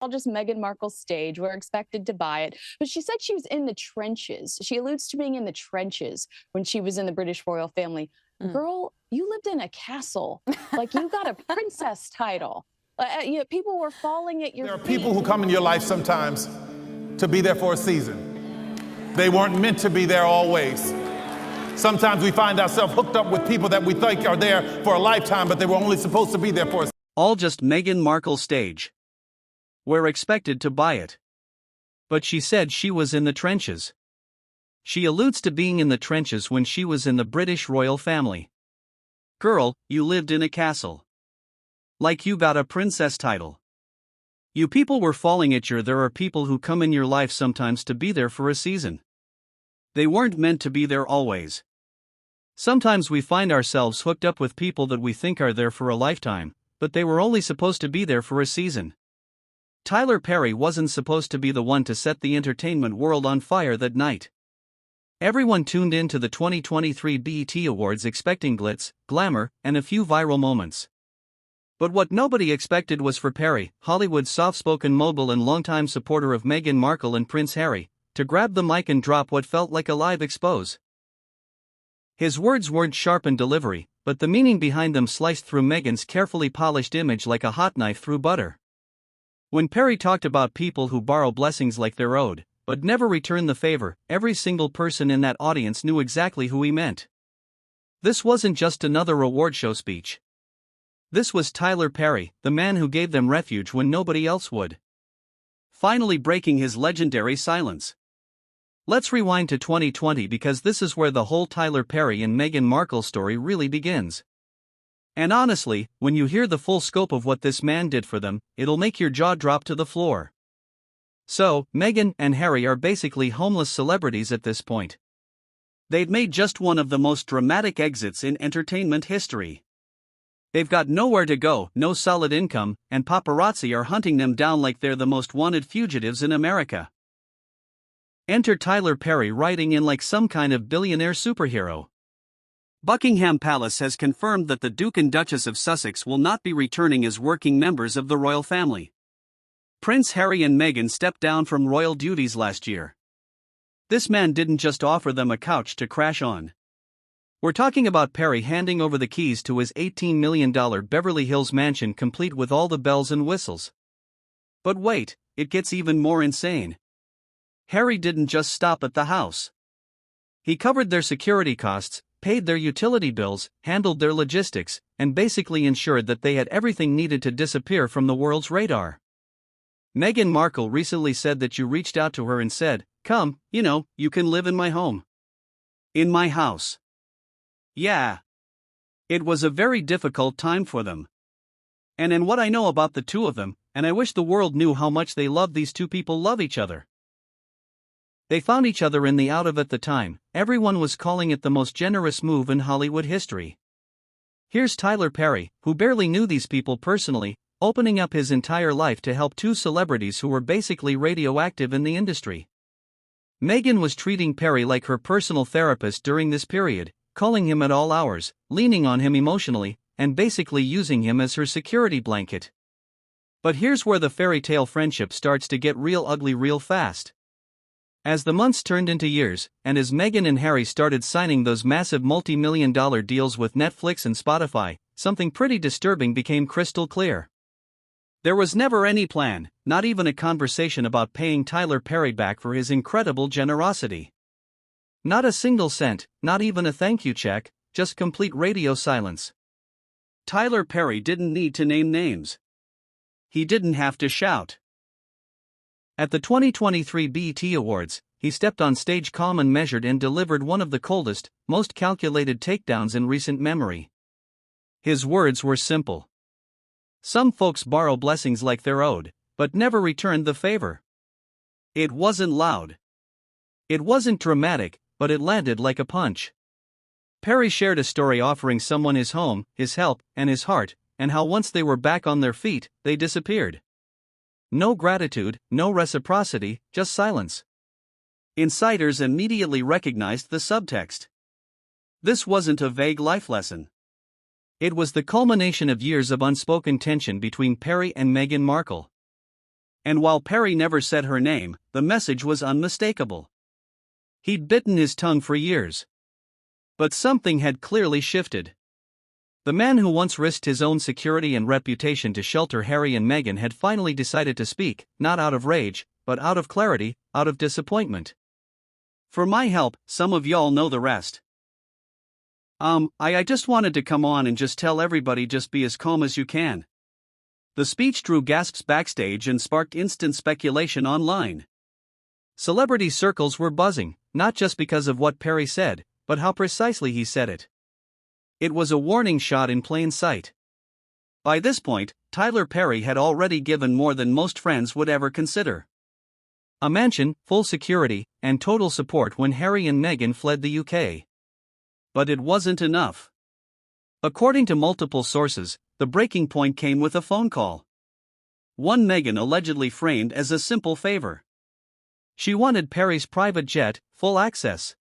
Just Meghan Markle's stage. We're expected to buy it. But she said she was in the trenches. She alludes to being in the trenches when she was in the British royal family. Mm. Girl, you lived in a castle. Like you got a princess title. People were falling at your There are feet. people who come in your life sometimes to be there for a season. They weren't meant to be there always. Sometimes we find ourselves hooked up with people that we think are there for a lifetime, but they were only supposed to be there for a season. All just Meghan Markle's stage. We're expected to buy it. But she said she was in the trenches. She alludes to being in the trenches when she was in the British royal family. Girl, you lived in a castle. Like you got a princess title. You people were falling at your. There are people who come in your life sometimes to be there for a season. They weren't meant to be there always. Sometimes we find ourselves hooked up with people that we think are there for a lifetime, but they were only supposed to be there for a season. Tyler Perry wasn't supposed to be the one to set the entertainment world on fire that night. Everyone tuned in to the 2023 BET Awards expecting glitz, glamour, and a few viral moments. But what nobody expected was for Perry, Hollywood's soft-spoken mogul and longtime supporter of Meghan Markle and Prince Harry, to grab the mic and drop what felt like a live expose. His words weren't sharp in delivery, but the meaning behind them sliced through Meghan's carefully polished image like a hot knife through butter. When Perry talked about people who borrow blessings like they're owed, but never return the favor, every single person in that audience knew exactly who he meant. This wasn't just another award show speech. This was Tyler Perry, the man who gave them refuge when nobody else would. Finally breaking his legendary silence. Let's rewind to 2020 because this is where the whole Tyler Perry and Meghan Markle story really begins. And honestly, when you hear the full scope of what this man did for them, it'll make your jaw drop to the floor. So, Meghan and Harry are basically homeless celebrities at this point. They've made just one of the most dramatic exits in entertainment history. They've got nowhere to go, no solid income, and paparazzi are hunting them down like they're the most wanted fugitives in America. Enter Tyler Perry riding in like some kind of billionaire superhero. Buckingham Palace has confirmed that the Duke and Duchess of Sussex will not be returning as working members of the royal family. Prince Harry and Meghan stepped down from royal duties last year. This man didn't just offer them a couch to crash on. We're talking about Perry handing over the keys to his $18 million Beverly Hills mansion complete with all the bells and whistles. But wait, it gets even more insane. Harry didn't just stop at the house. He covered their security costs, paid their utility bills, handled their logistics, and basically ensured that they had everything needed to disappear from the world's radar. Meghan Markle recently said that you reached out to her and said, "Come, you can live in my home. In my house." Yeah. It was a very difficult time for them. And in what I know about the two of them, and I wish the world knew how much they love, these two people love each other. They found each other in the out of at the time. Everyone was calling it the most generous move in Hollywood history. Here's Tyler Perry, who barely knew these people personally, opening up his entire life to help two celebrities who were basically radioactive in the industry. Meghan was treating Perry like her personal therapist during this period, calling him at all hours, leaning on him emotionally, and basically using him as her security blanket. But here's where the fairy tale friendship starts to get real ugly real fast. As the months turned into years, and as Meghan and Harry started signing those massive multi-million-dollar deals with Netflix and Spotify, something pretty disturbing became crystal clear. There was never any plan, not even a conversation about paying Tyler Perry back for his incredible generosity. Not a single cent, not even a thank you check, just complete radio silence. Tyler Perry didn't need to name names. He didn't have to shout. At the 2023 BET Awards, he stepped on stage calm and measured and delivered one of the coldest, most calculated takedowns in recent memory. His words were simple. Some folks borrow blessings like they're owed, but never return the favor. It wasn't loud. It wasn't dramatic, but it landed like a punch. Perry shared a story offering someone his home, his help, and his heart, and how once they were back on their feet, they disappeared. No gratitude, no reciprocity, just silence. Insiders immediately recognized the subtext. This wasn't a vague life lesson. It was the culmination of years of unspoken tension between Perry and Meghan Markle. And while Perry never said her name, the message was unmistakable. He'd bitten his tongue for years. But something had clearly shifted. The man who once risked his own security and reputation to shelter Harry and Meghan had finally decided to speak, not out of rage, but out of clarity, out of disappointment. For my help, some of y'all know the rest. I just wanted to come on and just tell everybody, just be as calm as you can. The speech drew gasps backstage and sparked instant speculation online. Celebrity circles were buzzing, not just because of what Perry said, but how precisely he said it. It was a warning shot in plain sight. By this point, Tyler Perry had already given more than most friends would ever consider. A mansion, full security, and total support when Harry and Meghan fled the UK. But it wasn't enough. According to multiple sources, the breaking point came with a phone call. One Meghan allegedly framed as a simple favor. She wanted Perry's private jet, full access.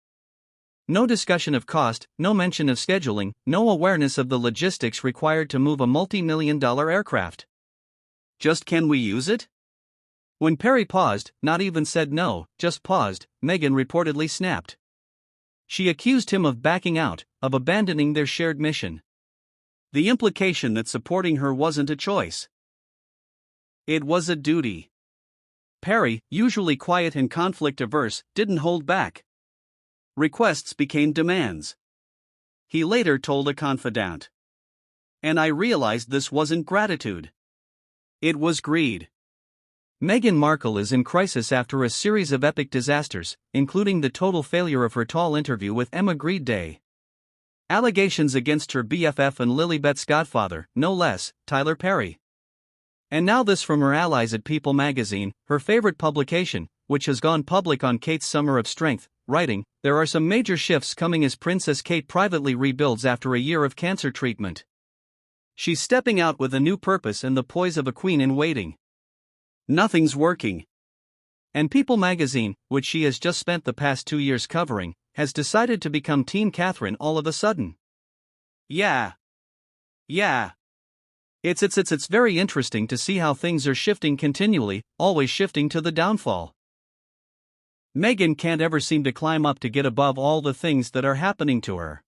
No discussion of cost, no mention of scheduling, no awareness of the logistics required to move a multi-million-dollar aircraft. Just, can we use it? When Perry paused, not even said no, just paused, Meghan reportedly snapped. She accused him of backing out, of abandoning their shared mission. The implication that supporting her wasn't a choice. It was a duty. Perry, usually quiet and conflict-averse, didn't hold back. Requests became demands. He later told a confidant. And I realized this wasn't gratitude. It was greed. Meghan Markle is in crisis after a series of epic disasters, including the total failure of her tall interview with Emma Grede Day. Allegations against her BFF and Lilibet's godfather, no less, Tyler Perry. And now this from her allies at People magazine, her favorite publication, which has gone public on Kate's summer of strength, writing, "There are some major shifts coming as Princess Kate privately rebuilds after a year of cancer treatment. She's stepping out with a new purpose and the poise of a queen in waiting. Nothing's working." And People magazine, which she has just spent the past 2 years covering, has decided to become Team Catherine all of a sudden. Yeah. It's very interesting to see how things are shifting continually, always shifting to the downfall. Meghan can't ever seem to climb up to get above all the things that are happening to her.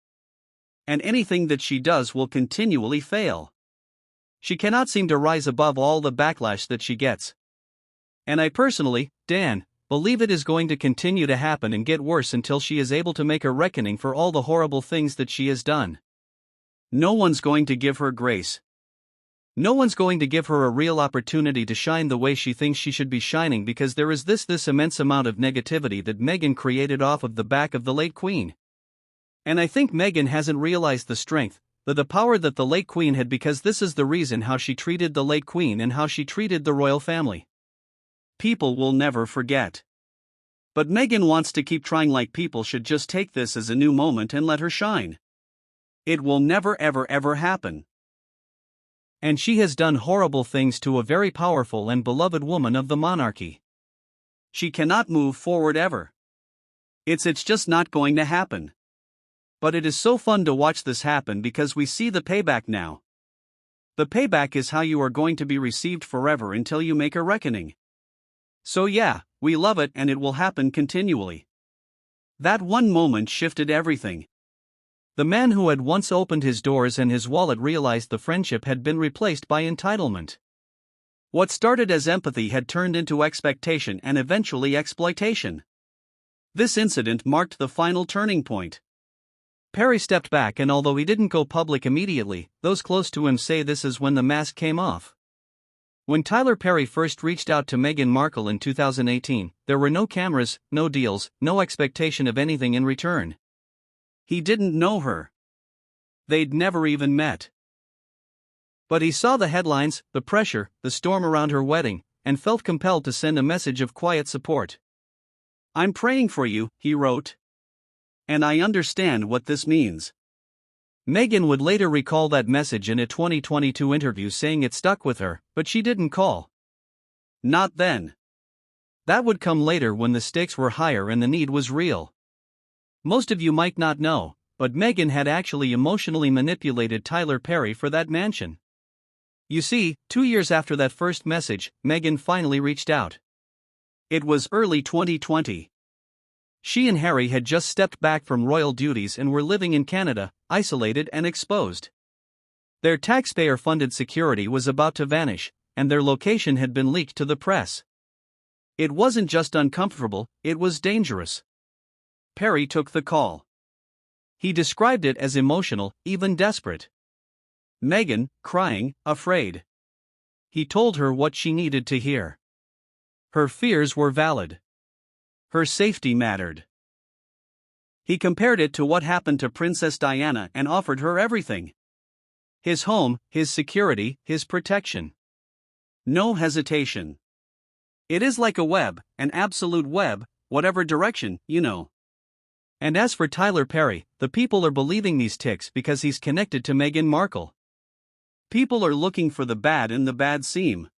And anything that she does will continually fail. She cannot seem to rise above all the backlash that she gets. And I personally, Dan, believe it is going to continue to happen and get worse until she is able to make a reckoning for all the horrible things that she has done. No one's going to give her grace. No one's going to give her a real opportunity to shine the way she thinks she should be shining, because there is this immense amount of negativity that Meghan created off of the back of the late Queen. And I think Meghan hasn't realized the strength, the power that the late Queen had, because this is the reason how she treated the late Queen and how she treated the royal family. People will never forget. But Meghan wants to keep trying, like people should just take this as a new moment and let her shine. It will never ever happen. And she has done horrible things to a very powerful and beloved woman of the monarchy. She cannot move forward ever. It's just not going to happen. But it is so fun to watch this happen because we see the payback now. The payback is how you are going to be received forever until you make a reckoning. So yeah, we love it and it will happen continually. That one moment shifted everything. The man who had once opened his doors and his wallet realized the friendship had been replaced by entitlement. What started as empathy had turned into expectation and eventually exploitation. This incident marked the final turning point. Perry stepped back, and although he didn't go public immediately, those close to him say this is when the mask came off. When Tyler Perry first reached out to Meghan Markle in 2018, there were no cameras, no deals, no expectation of anything in return. He didn't know her. They'd never even met. But he saw the headlines, the pressure, the storm around her wedding, and felt compelled to send a message of quiet support. "I'm praying for you," he wrote. "And I understand what this means." Meghan would later recall that message in a 2022 interview, saying it stuck with her, but she didn't call. Not then. That would come later when the stakes were higher and the need was real. Most of you might not know, but Meghan had actually emotionally manipulated Tyler Perry for that mansion. You see, 2 years after that first message, Meghan finally reached out. It was early 2020. She and Harry had just stepped back from royal duties and were living in Canada, isolated and exposed. Their taxpayer-funded security was about to vanish, and their location had been leaked to the press. It wasn't just uncomfortable, it was dangerous. Perry took the call. He described it as emotional, even desperate. Meghan, crying, afraid. He told her what she needed to hear. Her fears were valid. Her safety mattered. He compared it to what happened to Princess Diana and offered her everything. His home, his security, his protection. No hesitation. It is like a web, an absolute web, whatever direction, you know. And as for Tyler Perry, the people are believing these ticks because he's connected to Meghan Markle. People are looking for the bad in the bad seam.